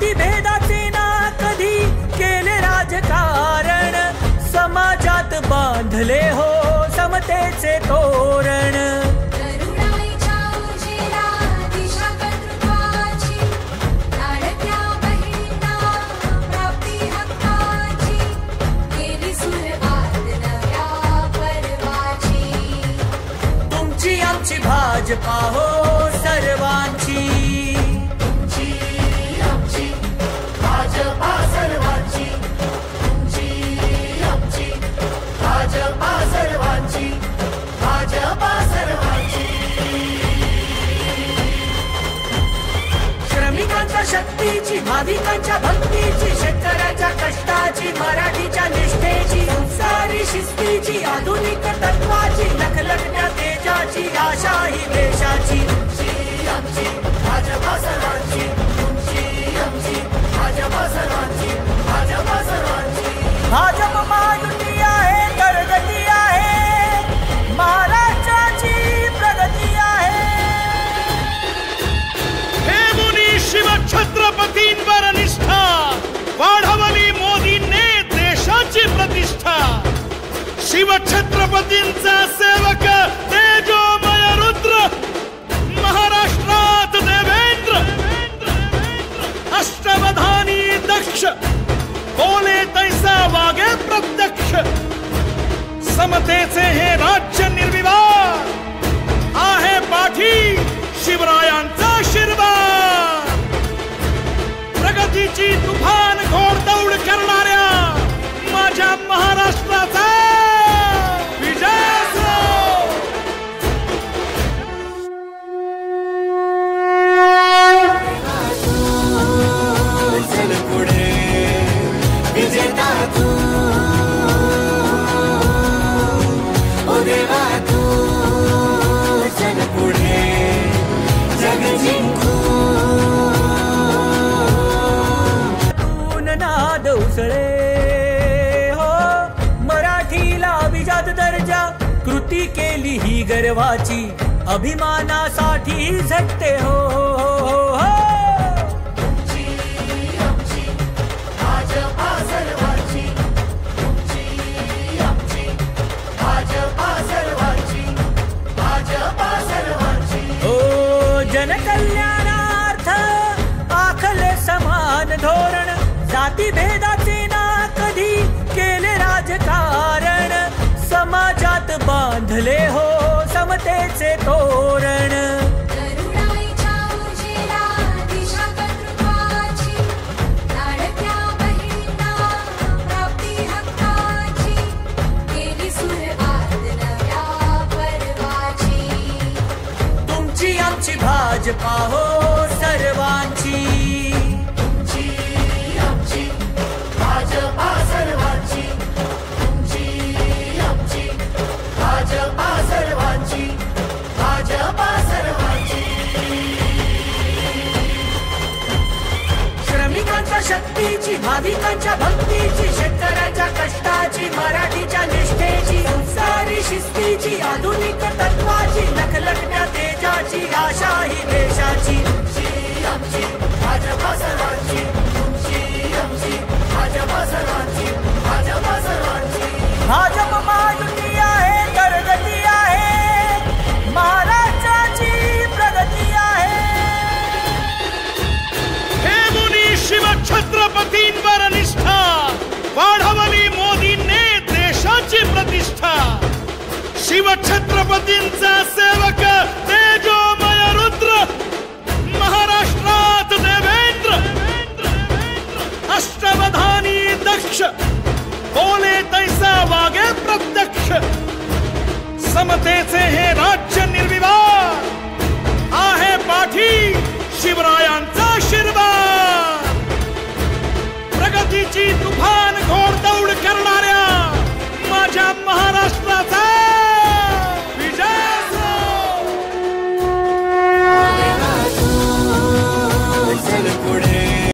जाती भेदाचे ना कधी केले राजकारण, समाजात बांधले हो समतेचे तोरण। करुणाईच्या उजेला दिशा कर्तृत्वाची, लाडक्या बहिणींना प्राप्ती हक्काची, केली सुरुवात नव्या पर्वाची। तुमची आमची भाजपा हो सर्वांची, तुमची आमची भाजपा सर्वांची, तुमची आमची भाजपा सर्वांची, भाजपा सर्वांची। श्रमिकांच्या शक्तीची, भाविकांच्या भक्तीची, शेतकऱ्याच्या कष्टाची, मराठीच्या निष्ठेची, संस्कारी शिस्तीची, आधुनिक तत्वाची, लखलखत्या तेजाची, आशा ही देशाची। तुमची आमची भाजपा सर्वांची, तुमची आमची भाजपा सर्वांची, भाजपा सर्वांची। भाजप महायुती आहे, प्रगती आहे, महाराष्ट्राची प्रगती आहे। हे मुनी शिवछत्रपतींवर निष्ठा, वाढवली मोदींनी देशाची प्रतिष्ठा। शिवछत्रपतींचा सेवक तेजोमय रुद्र, महाराष्ट्रात देवेंद्र, अष्टवधानी दक्ष, बोले तैसा वागे प्रत्यक्ष। समतेचे हे राज्य निर्विवाद, आहे पाठी शिवरायांचा आशीर्वाद। प्रगतीची तुफान घोडदौड करणाऱ्या माझ्या महाराष्ट्राचा विजय असो। चल पुढे विजेता तू, ओ देवा तू चल पुढे जग जिंकू। नाद उसळे हो मराठीला अभिजात दर्जा, कृती केली ही गर्वाची, अभिमानासाठी झटते हो। तुमची आमची भाजपा सर्वांची, तुमची आमची भाजपा सर्वांची, भाजपा सर्वांची। ओ जनकल्याणार्थ आखले समान धोरण, जाती भेदाचे ना कधी केले राजकारण, समाजात बांधले हो समतेचे तोरण। करुणाईच्या उजेला दिशा कर्तृत्वाची, लाडक्या बहिणींना प्राप्ती हक्काची, केली सुरुवात नव्या पर्वाची। तुमची आमची भाजपा हो सर्वांची, तुमची आमची भाजपा सर्वांची, तुमची आमची भाजपा सर्वांची, भाजपा सर्वांची। श्रमिकांच्या शक्तीची, भाविकांच्या भक्तीची, शेतकऱ्याच्या कष्टाची, मराठीच्या निष्ठेची, संस्कारी शिस्तीची, आधुनिक तत्वाची, लखलखत्या तेजाची, आशा ही देशाची। तुमची आमची भाजपा सर्वांची, तुमची आमची भाजपा सर्वांची, भाजपा सर्वांची। भाजप महायुती आहे, प्रगती आहे, महाराष्ट्राची प्रगती आहे। हे मुनी शिवछत्रपतींवर निष्ठा, वाढवली मोदींनी देशाची प्रतिष्ठा। शिवछत्रपतींचा सेवक